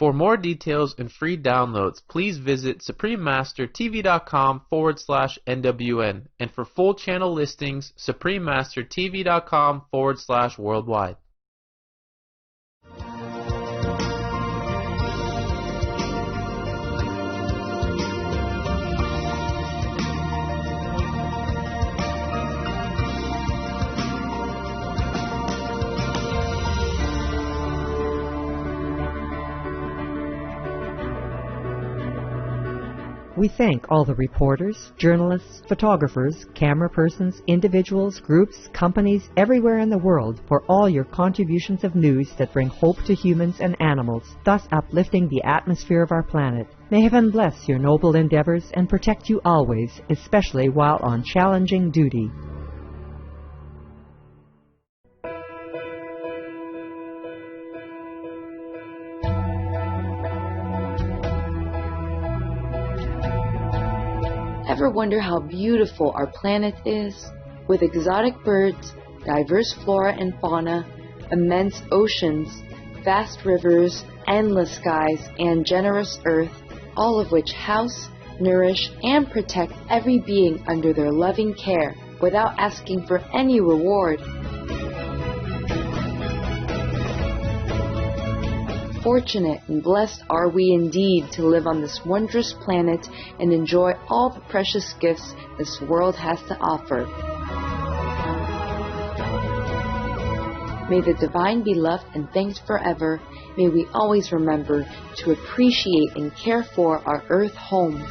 For more details and free downloads, please visit suprememastertv.com/NWN, and for full channel listings, suprememastertv.com/worldwide. We thank all the reporters, journalists, photographers, camera persons, individuals, groups, companies everywhere in the world for all your contributions of news that bring hope to humans and animals, thus uplifting the atmosphere of our planet. May heaven bless your noble endeavors and protect you always, especially while on challenging duty. Ever wonder how beautiful our planet is? With exotic birds, diverse flora and fauna, immense oceans, vast rivers, endless skies, and generous earth, all of which house, nourish, and protect every being under their loving care without asking for any reward. Fortunate and blessed are we indeed to live on this wondrous planet and enjoy all the precious gifts this world has to offer. May the divine be loved and thanked forever. May we always remember to appreciate and care for our earth home.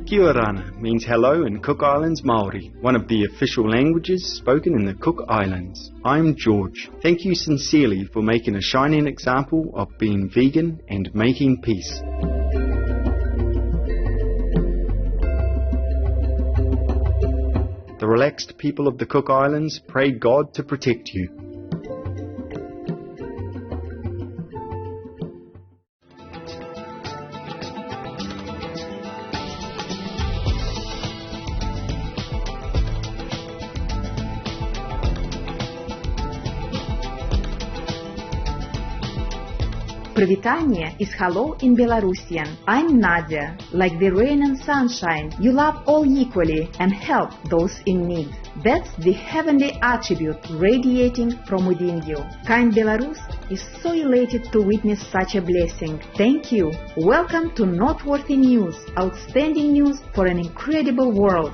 Kia orana means hello in Cook Islands Māori, one of the official languages spoken in the Cook Islands. I'm George. Thank you sincerely for making a shining example of being vegan and making peace. The relaxed people of the Cook Islands pray God to protect you. Привитание is hello in Belarusian. I'm Nadia. Like the rain and sunshine, you love all equally and help those in need. That's the heavenly attribute radiating from within you. Kind Belarus is so elated to witness such a blessing. Thank you. Welcome to Noteworthy News, outstanding news for an incredible world.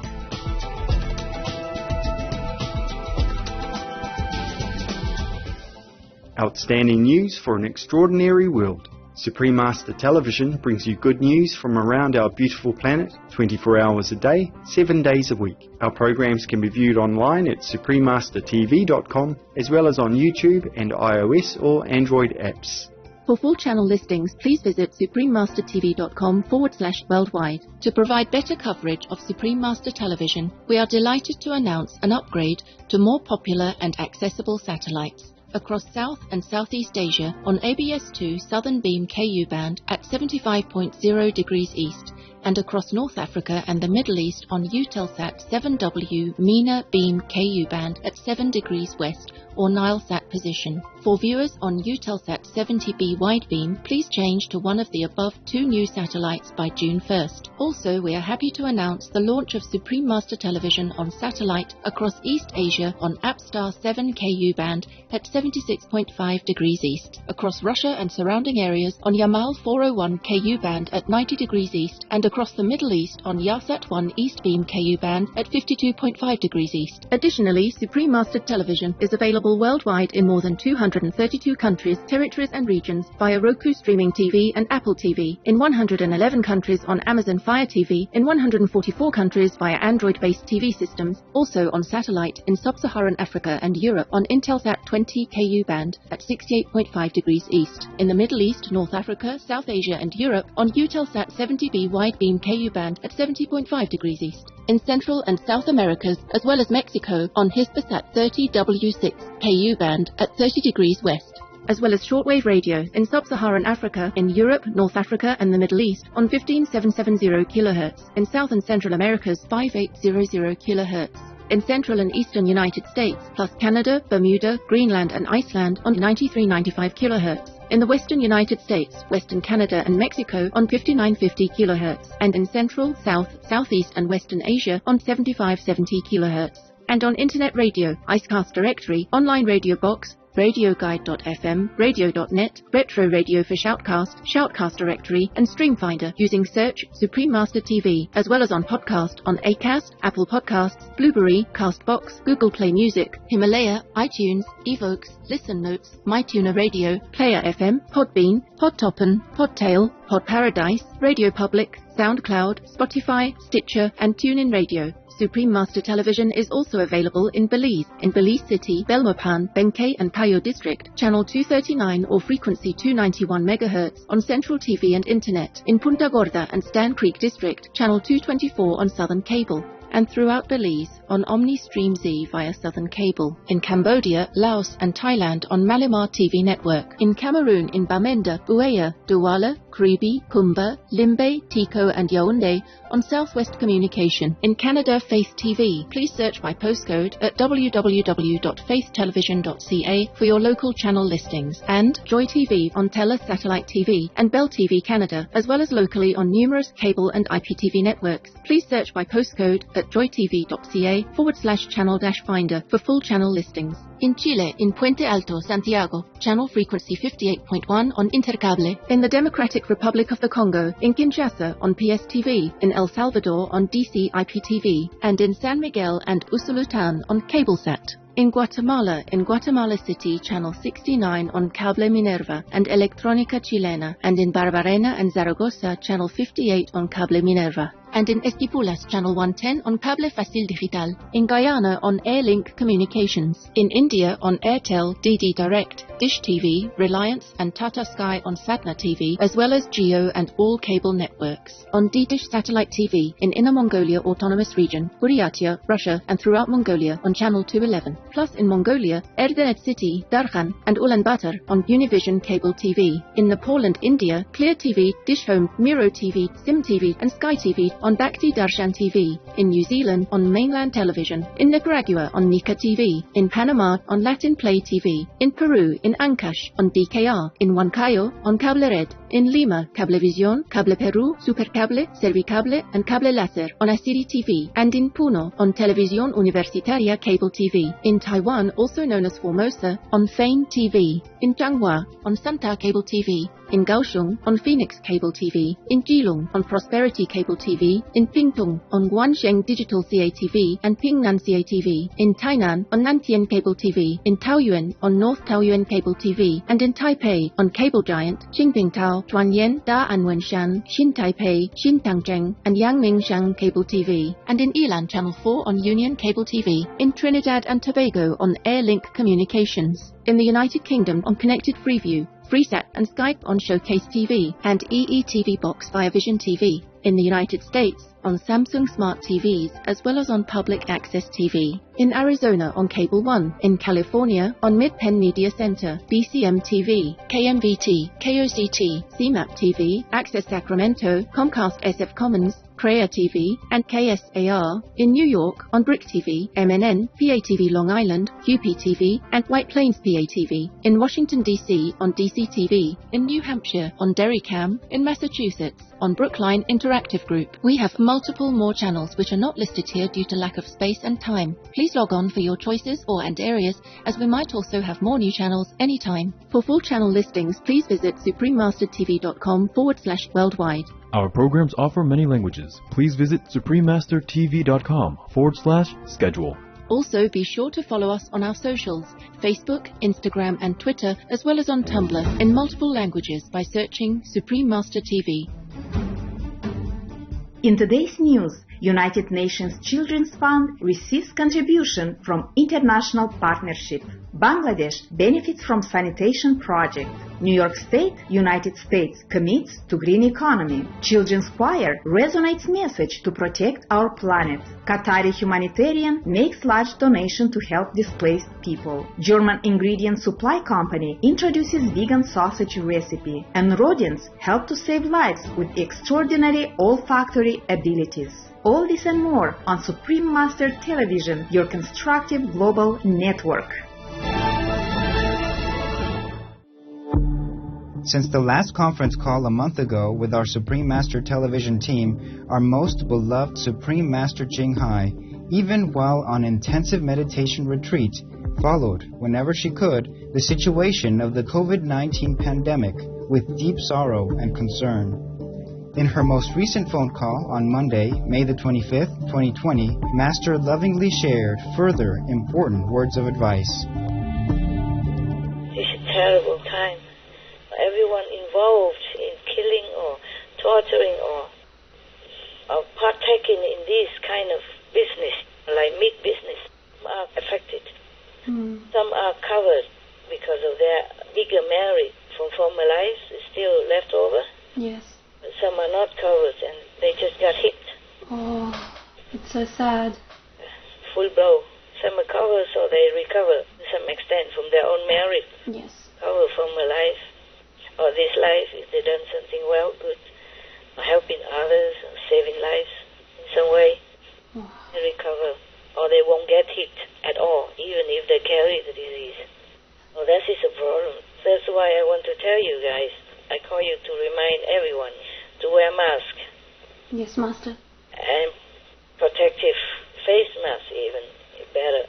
Outstanding news for an extraordinary world. Supreme Master Television brings you good news from around our beautiful planet, 24 hours a day, 7 days a week. Our programs can be viewed online at suprememastertv.com, as well as on YouTube and iOS or Android apps. For full channel listings, please visit suprememastertv.com/worldwide. To provide better coverage of Supreme Master Television, we are delighted to announce an upgrade to more popular and accessible satellites. Across South and Southeast Asia on ABS2 Southern Beam KU band at 75.0 degrees east, and across North Africa and the Middle East on Eutelsat 7W MENA Beam KU band at 7 degrees west or Nilesat position. For viewers on Eutelsat 70B widebeam, please change to one of the above two new satellites by June 1st. Also, we are happy to announce the launch of Supreme Master Television on satellite across East Asia on APSTAR 7 KU band at 76.5 degrees east, across Russia and surrounding areas on Yamal 401 KU band at 90 degrees east, and across the Middle East on Yahsat 1 East Beam KU band at 52.5 degrees east. Additionally, Supreme Master Television is available available worldwide in more than 232 countries, territories and regions via Roku Streaming TV and Apple TV, in 111 countries on Amazon Fire TV, in 144 countries via Android-based TV systems, also on satellite in Sub-Saharan Africa and Europe on Intelsat 20 Ku band at 68.5 degrees east, in the Middle East, North Africa, South Asia and Europe on Eutelsat 70B wide-beam Ku band at 70.5 degrees east, in Central and South Americas as well as Mexico on Hispasat 30W6 Ku band at 30 degrees west, as well as shortwave radio in Sub-Saharan Africa, in Europe, North Africa and the Middle East on 15770 kHz, in South and Central America's 5800 kHz, in Central and Eastern United States, plus Canada, Bermuda, Greenland and Iceland on 9395 kHz, in the Western United States, Western Canada and Mexico on 5950 kHz, and in Central, South, Southeast and Western Asia on 7570 kHz. And on Internet Radio, Icecast Directory, Online Radio Box, RadioGuide.fm, Radio.net, Retro Radio for Shoutcast, Shoutcast Directory, and Streamfinder using search Supreme Master TV, as well as on podcast on Acast, Apple Podcasts, Blueberry, Castbox, Google Play Music, Himalaya, iTunes, Evokes, Listen Notes, MyTuner Radio, Player FM, Podbean, Podtoppen, Podtail, Podparadise, Radio Public, SoundCloud, Spotify, Stitcher, and TuneIn Radio. Supreme Master Television is also available in Belize City, Belmopan, Benkei and Cayo District, channel 239 or frequency 291 MHz on Central TV and Internet, in Punta Gorda and Stan Creek District, channel 224 on Southern Cable, and throughout Belize on OmniStream Z via Southern Cable, in Cambodia, Laos and Thailand on Malimar TV Network, in Cameroon in Bamenda, Buea, Douala, Kribi, Kumba, Limbe, Tico and Yaoundé on Southwest Communication, in Canada Faith TV. Please search by postcode at www.faithtelevision.ca for your local channel listings, and Joy TV on Telus Satellite TV and Bell TV Canada, as well as locally on numerous cable and IPTV networks. Please search by postcode at joytv.ca/channel-finder for full channel listings. In Chile, in Puente Alto, Santiago, channel frequency 58.1 on Intercable. In the Democratic Republic of the Congo, in Kinshasa on PSTV, in El Salvador on DC IPTV, and in San Miguel and Usulután on CableSat. In Guatemala City, channel 69 on Cable Minerva and Electrónica Chilena, and in Barbarena and Zaragoza, channel 58 on Cable Minerva, and in Esquipulas, channel 110 on Cable Facil Digital, in Guyana on Airlink Communications, in India on Airtel, DD Direct, Dish TV, Reliance and Tata Sky on Satna TV, as well as Geo and all cable networks, on D-Dish Satellite TV, in Inner Mongolia Autonomous Region, Buryatia, Russia, and throughout Mongolia on channel 211, plus in Mongolia, Erdenet City, Darkhan, and Ulaanbaatar on Univision Cable TV, in Nepal and India, Clear TV, Dish Home, Miro TV, Sim TV, and Sky TV on Bhakti Darshan TV, in New Zealand on Mainland Television, in Nicaragua on Nika TV, in Panama on Latin Play TV, in Peru in Ancash on DKR, in Huancayo on Cable Red, in Lima, Cablevisión, Cable Peru, Supercable, Servicable, and Cable Láser on Asiri TV, and in Puno on Televisión Universitaria Cable TV, in Taiwan, also known as Formosa, on Fane TV, in Changhua on Santa Cable TV, in Kaohsiung on Phoenix Cable TV, in Keelung on Prosperity Cable TV, in Pingtung on Guansheng Digital CATV and Pingnan CATV, in Tainan on Nantien Cable TV, in Taoyuan on North Taoyuan Cable TV, and in Taipei on Cable Giant, Qingpingtao, Chuanyan, Da Anwenshan, Xin Taipei, Xin Tangzheng, and Yangmingshan Cable TV, and in Ilan Channel 4 on Union Cable TV, in Trinidad and Tobago on Airlink Communications, in the United Kingdom on Connected Freeview, FreeSat and Skype on Showcase TV, and EETV Box via Vision TV. In the United States, on Samsung Smart TVs, as well as on Public Access TV. In Arizona, on Cable One. In California, on Mid-Penn Media Center, BCM TV, KMVT, KOCT, CMAP TV, Access Sacramento, Comcast SF Commons, Crea TV, and KSAR. In New York, on Brick TV, MNN, PATV Long Island, QPTV, and White Plains PATV. In Washington, D.C., on DCTV. In New Hampshire, on Derrycam. In Massachusetts, on Brookline Interactive Group. We have multiple more channels which are not listed here due to lack of space and time. Please log on for your choices and areas, as we might also have more new channels anytime. For full channel listings, please visit suprememastertv.com/worldwide. Our programs offer many languages. Please visit suprememastertv.com/schedule. Also, be sure to follow us on our socials, Facebook, Instagram and Twitter, as well as on Tumblr in multiple languages by searching Supreme Master TV. In today's news, United Nations Children's Fund receives contribution from international partnership. Bangladesh benefits from sanitation project. New York State, United States commits to green economy. Children's Choir resonates message to protect our planet. Qatari humanitarian makes large donation to help displaced people. German ingredient supply company introduces vegan sausage recipe. And rodents help to save lives with extraordinary olfactory abilities. All this and more on Supreme Master Television, your constructive global network. Since the last conference call a month ago with our Supreme Master Television team, our most beloved Supreme Master Ching Hai, even while on intensive meditation retreat, followed, whenever she could, the situation of the COVID-19 pandemic with deep sorrow and concern. In her most recent phone call on Monday, May the 25th, 2020, Master lovingly shared further important words of advice. It's a terrible time. Everyone involved in killing or torturing or partaking in this kind of business, like meat business, are affected. Some are covered because of their bigger merit from former lives still left over. Yes. Some are not covered and they just got hit. Oh, it's so sad. Full blow. Some are covered so they recover to some extent from their own merit. Yes. Cover from a life or this life if they've done something well, good, or helping others, or saving lives in some way. They recover. Or they won't get hit at all, even if they carry the disease. Well, that is a problem. That's why I want to tell you guys, I call you to remind everyone to wear mask. Yes, Master. And protective face mask even, better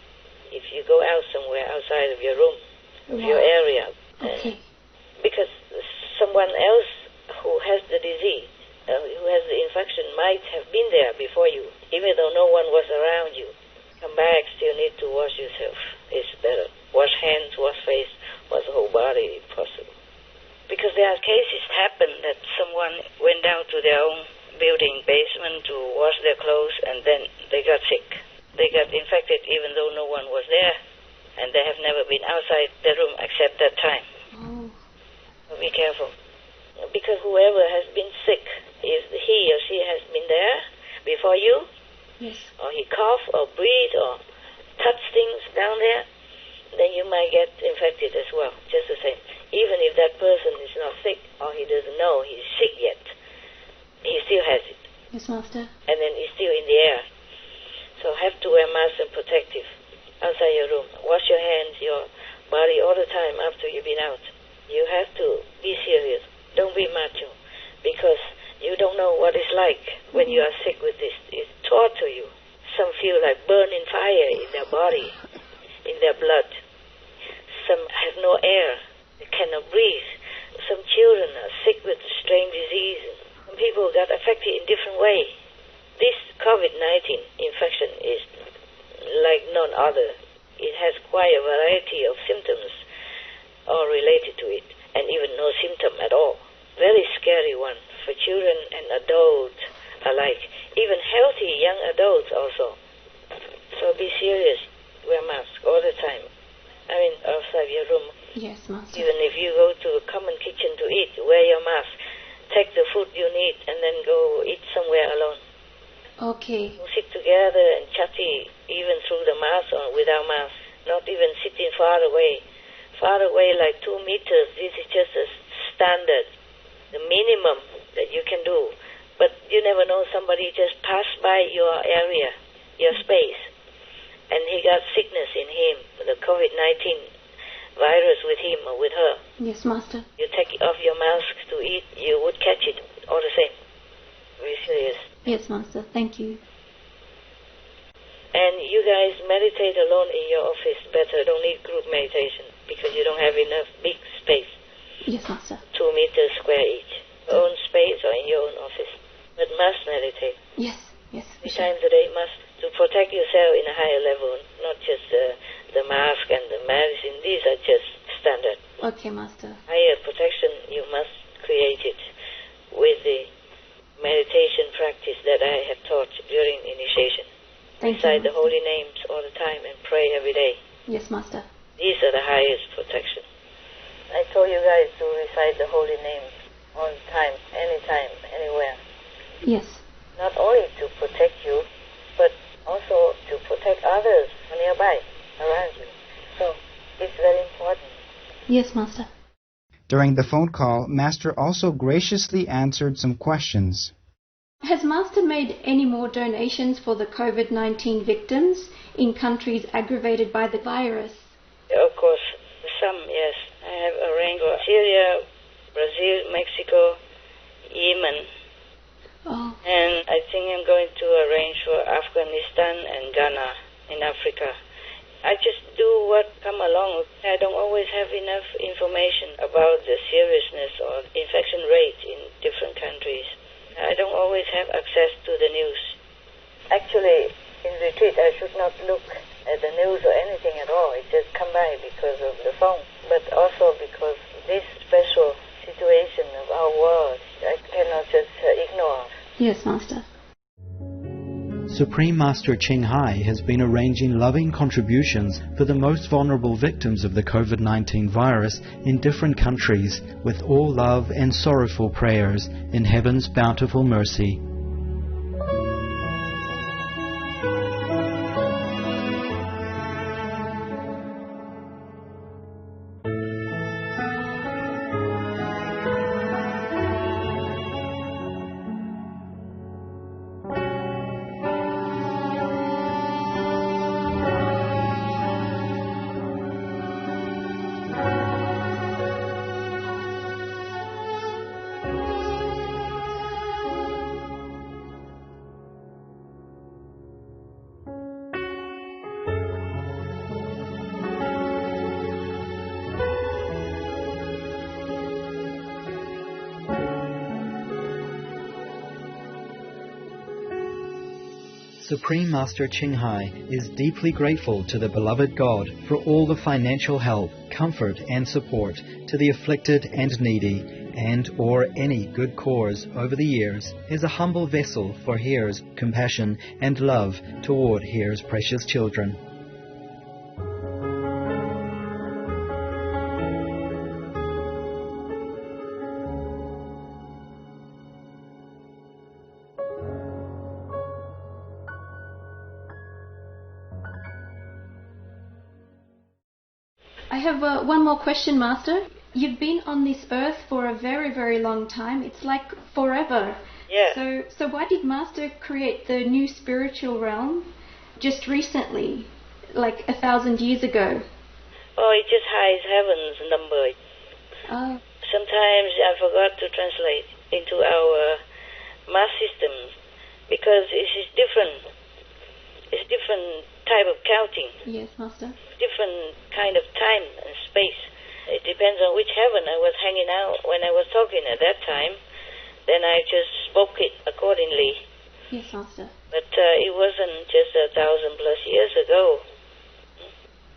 if you go out somewhere outside of your room, of your area. Okay. Because someone else who has the disease, who has the infection, might have been there before you, even though no one was around you. Come back, still need to wash yourself. It's better. Wash hands, wash face, wash the whole body if possible. Because there are cases happen that someone went down to their own building basement to wash their clothes and then they got sick. They got infected even though no one was there and they have never been outside the room except that time. So be careful. Because whoever has been sick, if he or she has been there before you, or he cough or breathe or touch things down there, then you might get infected as well, just the same. Even if that person is not sick or he doesn't know he's sick yet, he still has it. Yes, Master. And then it's still in the air. So have to wear mask and protective outside your room. Wash your hands, your body all the time after you've been out. You have to be serious. Don't be macho, because you don't know what it's like when you are sick with this. It tortures you. Some feel like burning fire in their body, in their blood. Some have no air. They cannot breathe. Some children are sick with strange disease. Some people got affected in different ways. This COVID-19 infection is like none other. It has quite a variety of symptoms all related to it, and even no symptom at all. Very scary one for children and adults alike, even healthy young adults also. So be serious. Wear mask all the time. I mean, outside your room. Yes, Master. Even if you go to a common kitchen to eat, wear your mask. Take the food you need and then go eat somewhere alone. Okay. Sit together and chatty, even through the mask or without mask. Not even sitting far away. Far away like 2 meters. This is just a standard, the minimum that you can do. But you never know, somebody just passed by your area, your space, and he got sickness in him, the COVID-19 virus with him or with her. Yes, Master. You take off your mask to eat, you would catch it all the same. Very serious. Yes, Master. Thank you. And you guys meditate alone in your office better. Don't need group meditation because you don't have enough big space. Yes, Master. 2 meters square each. Your own space or in your own office. But must meditate. Yes, yes. 3 times a day must, to protect yourself in a higher level, not practice that I have taught during initiation. Thank Recite you. the holy names all the time and pray every day. Yes, Master. These are the highest protection. I told you guys to recite the holy names all the time, anytime, anywhere. Yes. Not only to protect you, but also to protect others nearby, around you. So it's very important. Yes, Master. During the phone call, Master also graciously answered some questions. Has Master made any more donations for the COVID-19 victims in countries aggravated by the virus? Of course, some, yes. I have arranged for Syria, Brazil, Mexico, Yemen, Oh, and I think I'm going to arrange for Afghanistan and Ghana in Africa. I just do what come along. I don't always have enough information about the seriousness or infection rate in different countries. I don't always have access to the news. Actually, in retreat, I should not look at the news or anything at all. It just come by because of the phone, but also because this special situation of our world, I cannot just ignore. yes, Master. Supreme Master Ching Hai has been arranging loving contributions for the most vulnerable victims of the COVID-19 virus in different countries with all love and sorrowful prayers in Heaven's bountiful mercy. Supreme Master Ching Hai is deeply grateful to the beloved God for all the financial help, comfort and support to the afflicted and needy, and or any good cause over the years, is a humble vessel for Here's compassion and love toward Here's precious children. I have one more question, Master. You've been on this earth for a very, very long time. It's like forever. Yeah. So why did Master create the new spiritual realm just recently, like 1,000 years ago? Oh, it just hides heaven's number. Oh, Sometimes I forgot to translate into our mass system because it is different. It's different type of counting, yes, Master. different kind of time and space. It depends on which heaven I was hanging out when I was talking at that time. Then I just spoke it accordingly. Yes, Master. But it wasn't just 1,000+ years ago.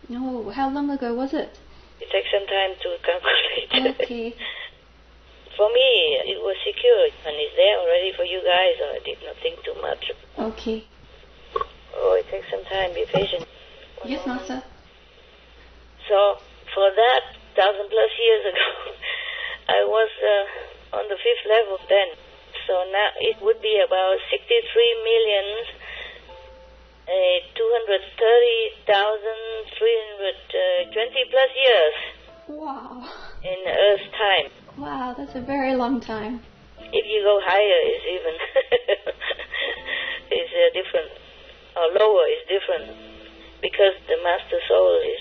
No, how long ago was it? It takes some time to calculate. Okay. For me, it was secure and it's there already for you guys. So I did not think too much. Okay. Oh, it takes some time. Be patient. Yes, Master. So for that 1,000+ years ago, I was on the 5th level then. So now it would be about 63,230,320+ years Wow. in Earth's time. Wow, that's a very long time. If you go higher, it's even it's different, or lower is different, because the Master Soul is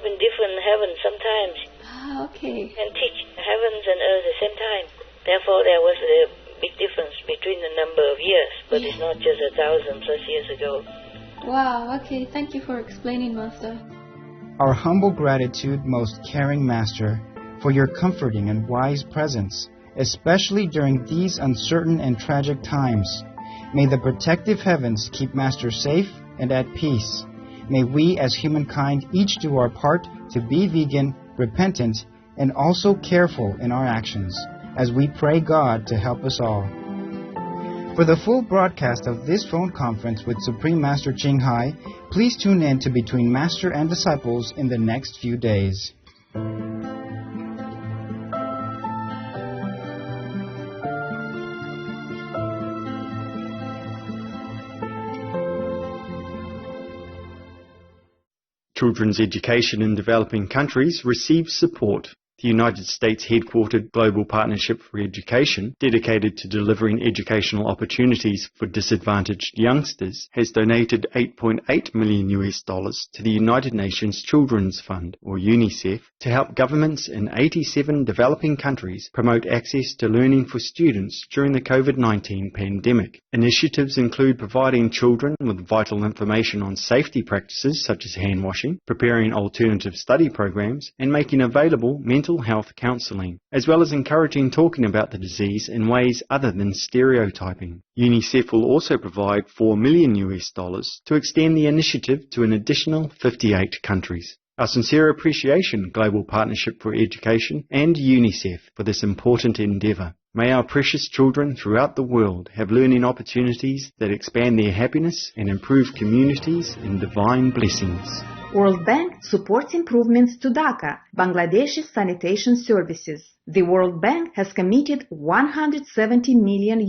in different heavens sometimes. Ah, okay. Can teach heavens and earth at the same time. Therefore, there was a big difference between the number of years, but it's not just 1,000+ years ago. Wow, okay. Thank you for explaining, Master. Our humble gratitude, most caring Master, for your comforting and wise presence, especially during these uncertain and tragic times. May the protective heavens keep Master safe and at peace. May we as humankind each do our part to be vegan, repentant, and also careful in our actions, as we pray God to help us all. For the full broadcast of this phone conference with Supreme Master Ching Hai, please tune in to Between Master and Disciples in the next few days. Children's education in developing countries receives support. The United States headquartered Global Partnership for Education, dedicated to delivering educational opportunities for disadvantaged youngsters, has donated $8.8 million to the United Nations Children's Fund, or UNICEF, to help governments in 87 developing countries promote access to learning for students during the COVID-19 pandemic. Initiatives include providing children with vital information on safety practices such as hand washing, preparing alternative study programs, and making available mental health counselling, as well as encouraging talking about the disease in ways other than stereotyping. UNICEF will also provide $4 million to extend the initiative to an additional 58 countries. Our sincere appreciation, Global Partnership for Education and UNICEF, for this important endeavour. May our precious children throughout the world have learning opportunities that expand their happiness and improve communities in divine blessings. World Bank supports improvements to Dhaka, Bangladesh's sanitation services. The World Bank has committed $170 million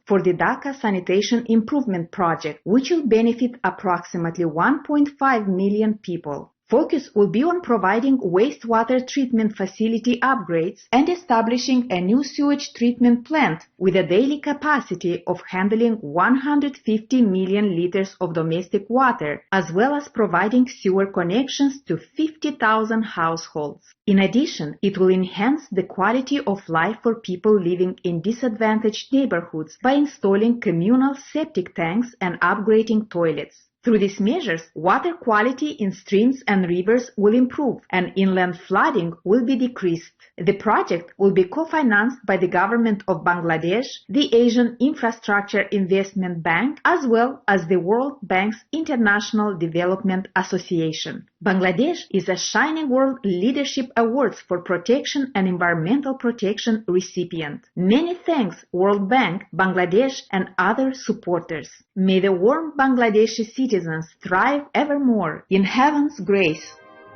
for the Dhaka Sanitation Improvement Project, which will benefit approximately 1.5 million people. Focus will be on providing wastewater treatment facility upgrades and establishing a new sewage treatment plant with a daily capacity of handling 150 million liters of domestic water, as well as providing sewer connections to 50,000 households. In addition, it will enhance the quality of life for people living in disadvantaged neighborhoods by installing communal septic tanks and upgrading toilets. Through these measures, water quality in streams and rivers will improve and inland flooding will be decreased. The project will be co-financed by the government of Bangladesh, the Asian Infrastructure Investment Bank, as well as the World Bank's International Development Association. Bangladesh is a Shining World Leadership Awards for Protection and Environmental Protection recipient. Many thanks, World Bank, Bangladesh, and other supporters. May the warm Bangladeshi citizens thrive evermore in heaven's grace.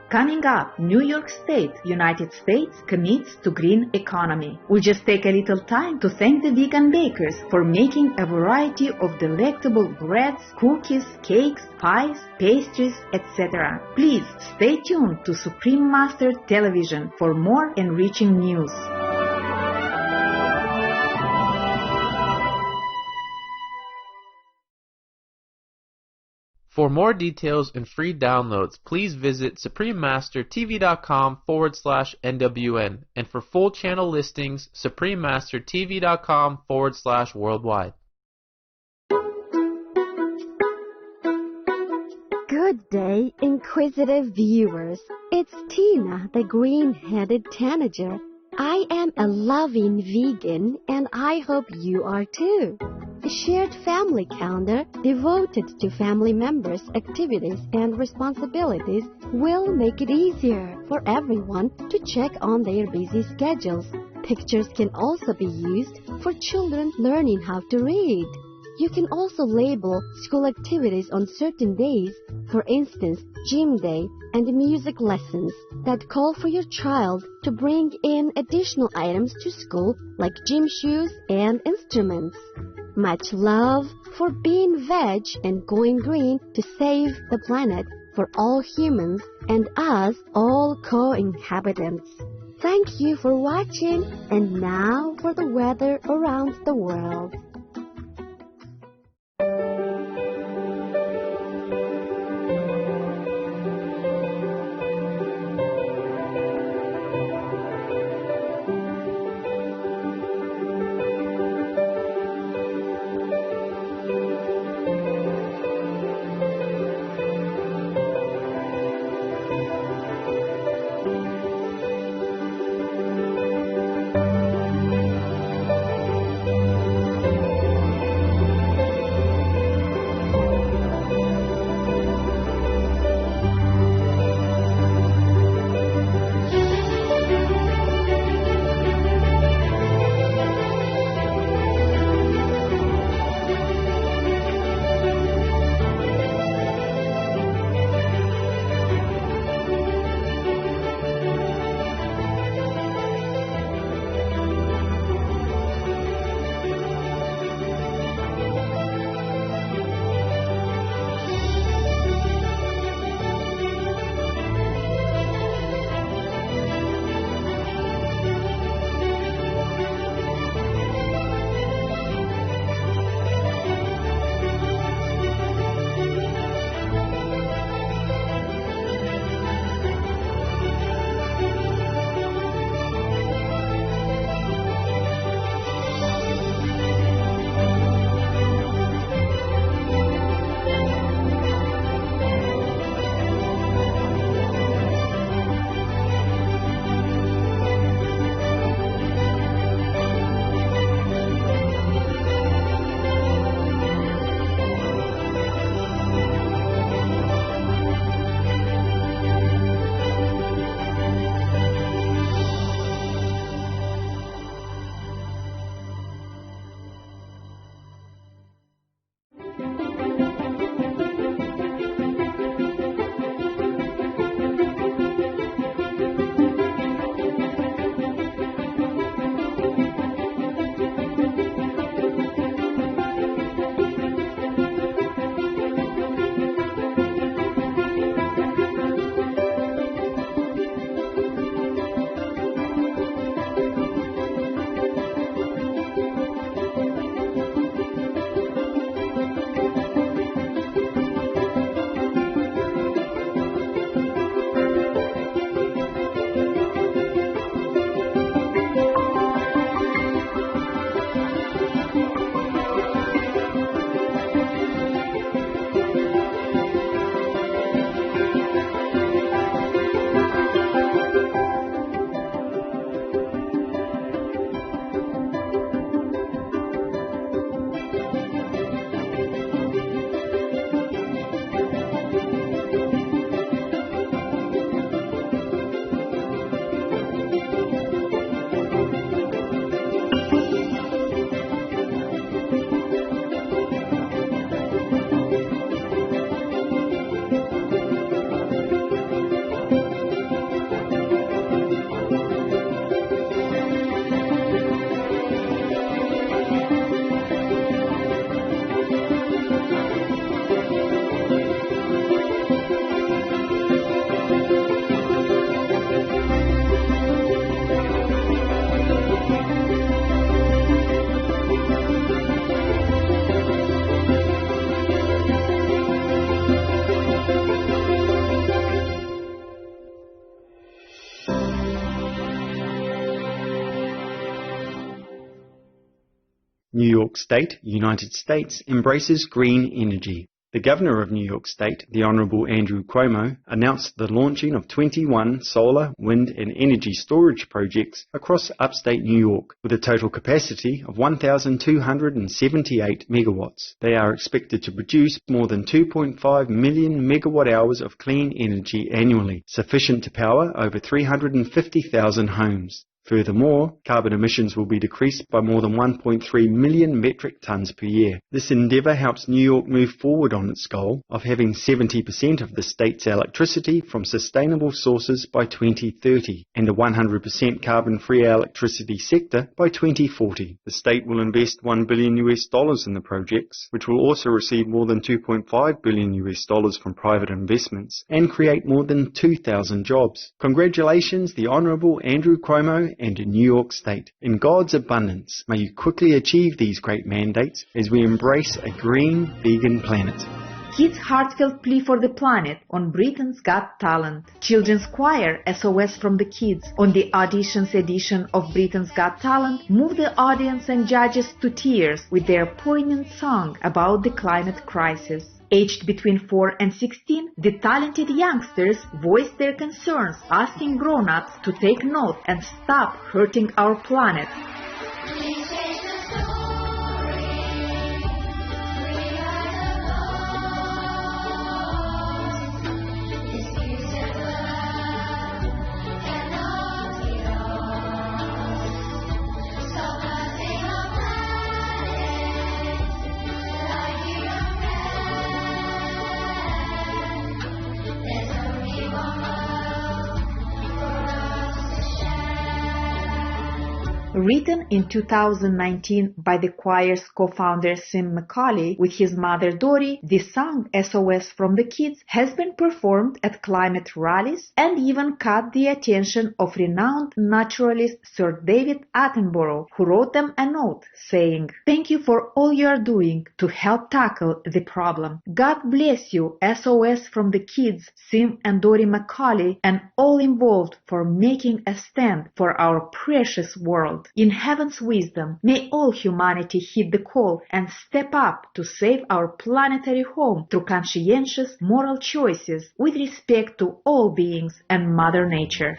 Coming up, New York State, United States commits to green economy. We'll just take a little time to thank the vegan bakers for making a variety of delectable breads, cookies, cakes, pies, pastries, etc. Please stay tuned to Supreme Master Television for more enriching news. For more details and free downloads, please visit suprememastertv.com/NWN, and for full channel listings, suprememastertv.com/worldwide. Good day, inquisitive viewers. It's Tina, the green-headed tanager. I am a loving vegan, and I hope you are too. A shared family calendar devoted to family members' activities and responsibilities will make it easier for everyone to check on their busy schedules. Pictures can also be used for children learning how to read. You can also label school activities on certain days, for instance, gym day and music lessons that call for your child to bring in additional items to school like gym shoes and instruments. Much love for being veg and going green to save the planet for all humans and us all co-inhabitants. Thank you for watching, and now for the weather around the world. New York State, United States, embraces green energy. The Governor of New York State, the Honorable Andrew Cuomo, announced the launching of 21 solar, wind and energy storage projects across upstate New York with a total capacity of 1,278 megawatts. They are expected to produce more than 2.5 million megawatt hours of clean energy annually, sufficient to power over 350,000 homes. Furthermore, carbon emissions will be decreased by more than 1.3 million metric tons per year. This endeavour helps New York move forward on its goal of having 70% of the state's electricity from sustainable sources by 2030 and a 100% carbon-free electricity sector by 2040. The state will invest $1 billion in the projects, which will also receive more than $2.5 billion from private investments and create more than 2,000 jobs. Congratulations, the Honourable Andrew Cuomo and New York State. In God's abundance, may you quickly achieve these great mandates as we embrace a green, vegan planet. Kids' heartfelt plea for the planet on Britain's Got Talent. Children's Choir SOS from the Kids on the Auditions edition of Britain's Got Talent moved the audience and judges to tears with their poignant song about the climate crisis. Aged between 4 and 16, the talented youngsters voiced their concerns, asking grown-ups to take note and stop hurting our planet. Written in 2019 by the choir's co-founder Sim McCauley with his mother Dori, the song SOS from the Kids has been performed at climate rallies and even caught the attention of renowned naturalist Sir David Attenborough, who wrote them a note saying, "Thank you for all you are doing to help tackle the problem. God bless you, SOS from the Kids, Sim and Dori McCauley, and all involved for making a stand for our precious world. In heaven's wisdom, may all humanity heed the call and step up to save our planetary home through conscientious moral choices with respect to all beings and Mother Nature."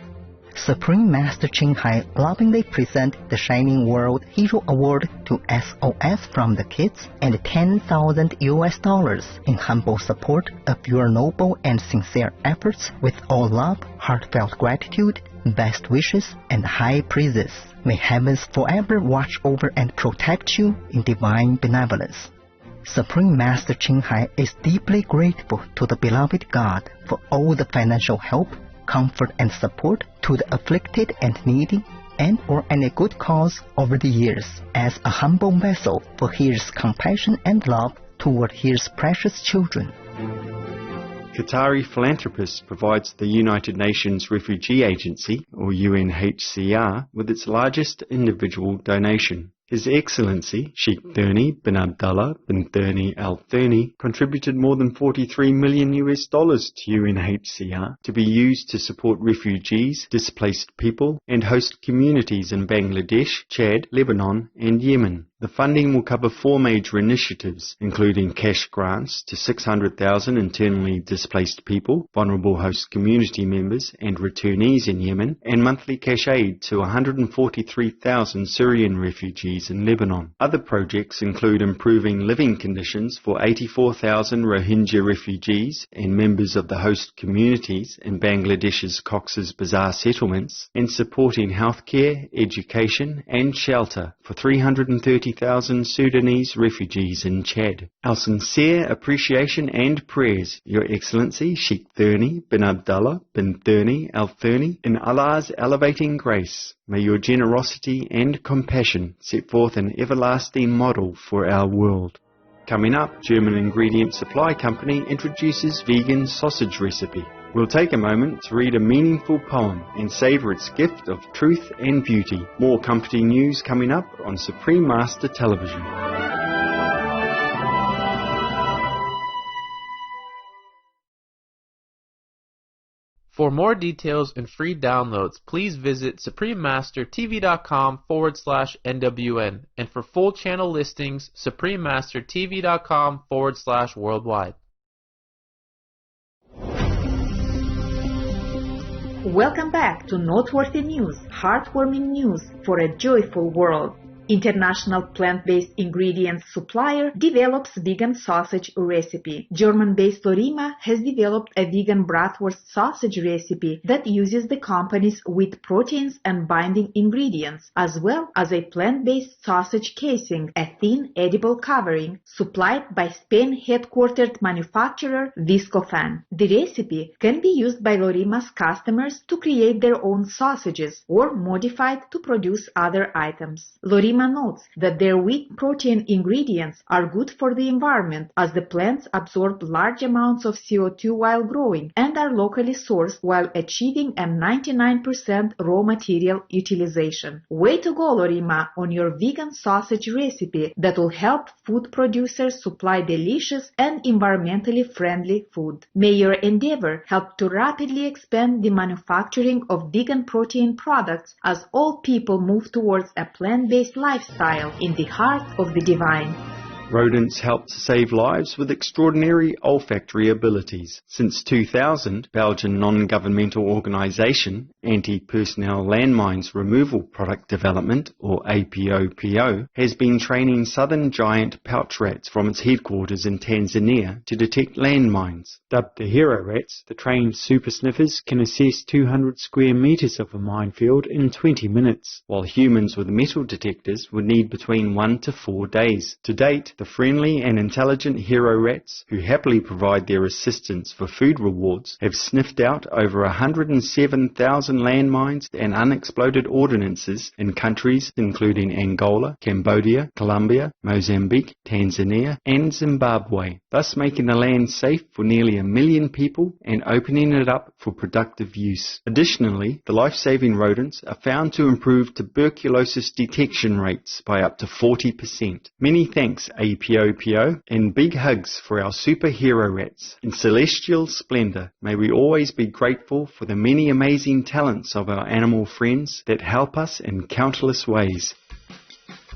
Supreme Master Ching Hai lovingly present the Shining World Hero Award to SOS from the Kids and $10,000 in humble support of your noble and sincere efforts with all love, heartfelt gratitude, best wishes, and high praises. May heavens forever watch over and protect you in divine benevolence. Supreme Master Ching Hai is deeply grateful to the beloved God for all the financial help, comfort and support to the afflicted and needy and or any good cause over the years as a humble vessel for his compassion and love toward his precious children. Qatari philanthropist provides the United Nations Refugee Agency, or UNHCR, with its largest individual donation. His Excellency Sheikh Thurni bin Abdullah bin Thurni Al Thurni contributed more than $43 million to UNHCR to be used to support refugees, displaced people, and host communities in Bangladesh, Chad, Lebanon, and Yemen. The funding will cover 4 major initiatives, including cash grants to 600,000 internally displaced people, vulnerable host community members, and returnees in Yemen, and monthly cash aid to 143,000 Syrian refugees in Lebanon. Other projects include improving living conditions for 84,000 Rohingya refugees and members of the host communities in Bangladesh's Cox's Bazar settlements, and supporting healthcare, education, and shelter for 330,000 Sudanese refugees in Chad. Our sincere appreciation and prayers, Your Excellency Sheikh Thurni bin Abdullah bin Thurni Al Thurni, in Allah's elevating grace. May your generosity and compassion set forth an everlasting model for our world. Coming up, German ingredient supply company introduces vegan sausage recipe. We'll take a moment to read a meaningful poem and savour its gift of truth and beauty. More comforting news coming up on Supreme Master Television. For more details and free downloads, please visit suprememastertv.com/NWN, and for full channel listings, suprememastertv.com/worldwide. Welcome back to Noteworthy News, heartwarming news for a joyful world. International plant-based ingredients supplier develops vegan sausage recipe. German-based Lorima has developed a vegan bratwurst sausage recipe that uses the company's wheat proteins and binding ingredients, as well as a plant-based sausage casing, a thin edible covering, supplied by Spain-headquartered manufacturer Viscofan. The recipe can be used by Lorima's customers to create their own sausages or modified to produce other items. Lorima notes that their wheat protein ingredients are good for the environment as the plants absorb large amounts of CO2 while growing and are locally sourced while achieving a 99% raw material utilization. Way to go, Lorima, on your vegan sausage recipe that will help food producers supply delicious and environmentally friendly food. May your endeavor help to rapidly expand the manufacturing of vegan protein products as all people move towards a plant-based lifestyle in the heart of the divine. Rodents help to save lives with extraordinary olfactory abilities. Since 2000, Belgian non-governmental organisation Anti-Personnel Landmines Removal Product Development, or APOPO, has been training southern giant pouch rats from its headquarters in Tanzania to detect landmines. Dubbed the hero rats, the trained super sniffers can assess 200 square metres of a minefield in 20 minutes, while humans with metal detectors would need between 1 to 4 days. To date, the friendly and intelligent hero rats, who happily provide their assistance for food rewards, have sniffed out over 107,000 landmines and unexploded ordnances in countries including Angola, Cambodia, Colombia, Mozambique, Tanzania, and Zimbabwe, thus making the land safe for nearly 1 million people and opening it up for productive use. Additionally, the life-saving rodents are found to improve tuberculosis detection rates by up to 40%. Many thanks, APOPO, and big hugs for our superhero rats. In celestial splendor, may we always be grateful for the many amazing talents of our animal friends that help us in countless ways.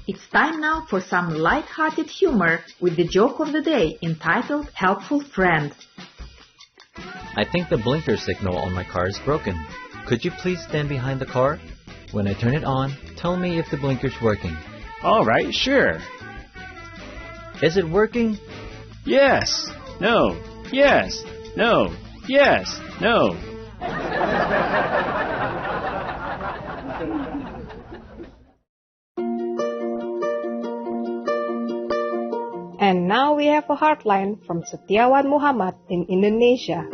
It's time now for some light-hearted humor with the joke of the day entitled Helpful Friend. I think the blinker signal on my car is broken. Could you please stand behind the car? When I turn it on, tell me if the blinker's working. All right, sure. Is it working? Yes. No. Yes. No. Yes. No. And now we have a heartline from Setiawan Muhammad in Indonesia.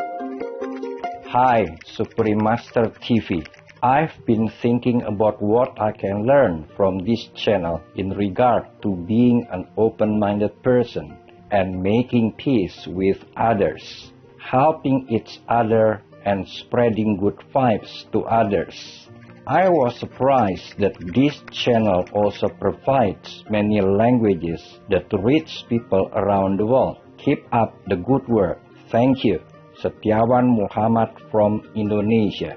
Hi, Supreme Master TV. I've been thinking about what I can learn from this channel in regard to being an open-minded person and making peace with others, helping each other and spreading good vibes to others. I was surprised that this channel also provides many languages that reach people around the world. Keep up the good work. Thank you. Setiawan Muhammad from Indonesia.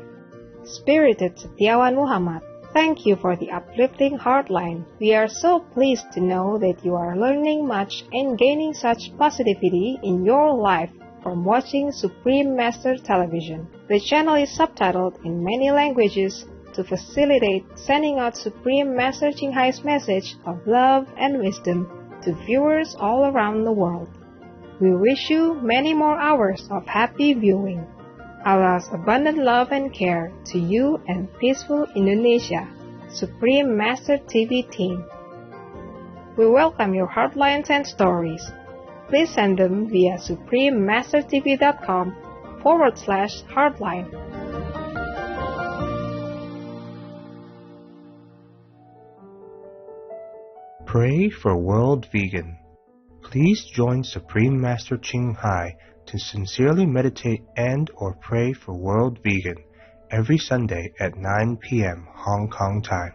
Spirited Setiawan Muhammad, thank you for the uplifting heartline. We are so pleased to know that you are learning much and gaining such positivity in your life from watching Supreme Master Television. The channel is subtitled in many languages to facilitate sending out Supreme Master Ching Hai's message of love and wisdom to viewers all around the world. We wish you many more hours of happy viewing. Allah's abundant love and care to you and peaceful Indonesia, Supreme Master TV team. We welcome your heartlines and stories. Please send them via suprememastertv.com/heartline. Pray for World Vegan. Please join Supreme Master Ching Hai to sincerely meditate and or pray for World Vegan every Sunday at 9 p.m. Hong Kong time.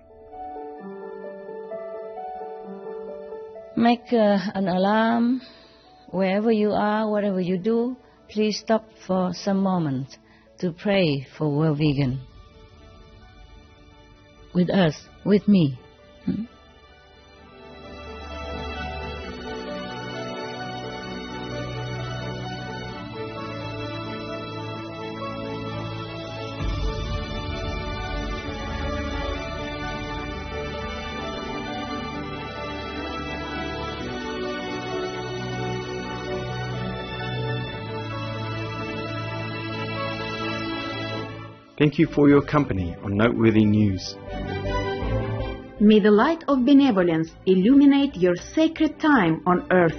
Make an alarm. Wherever you are, whatever you do, please stop for some moments to pray for World Vegan. With us, with me. Thank you for your company on Noteworthy News. May the light of benevolence illuminate your sacred time on earth.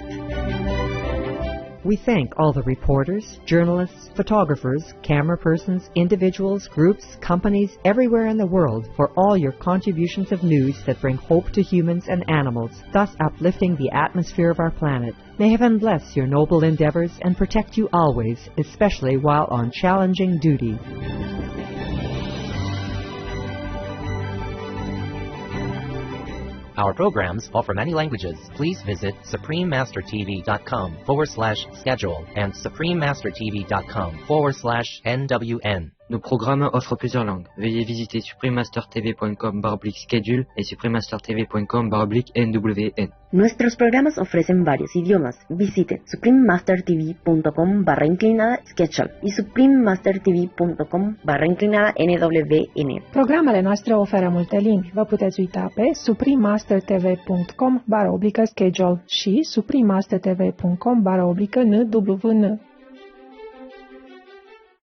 We thank all the reporters, journalists, photographers, camera persons, individuals, groups, companies everywhere in the world for all your contributions of news that bring hope to humans and animals, thus uplifting the atmosphere of our planet. May heaven bless your noble endeavors and protect you always, especially while on challenging duty. Our programs offer many languages. Please visit suprememastertv.com/schedule and suprememastertv.com/NWN. Nos programmes offrent plusieurs langues. Veuillez visiter suprememastertv.com/schedule et suprememastertv.com/NWN. Nuestros programas ofrecen varios idiomas. Visite suprememastertv.com/schedule y suprememastertv.com/NWN. Programele noastre oferă multe limbi. Vă puteți uita pe suprememastertv.com/schedule și suprememastertv.com/NWN.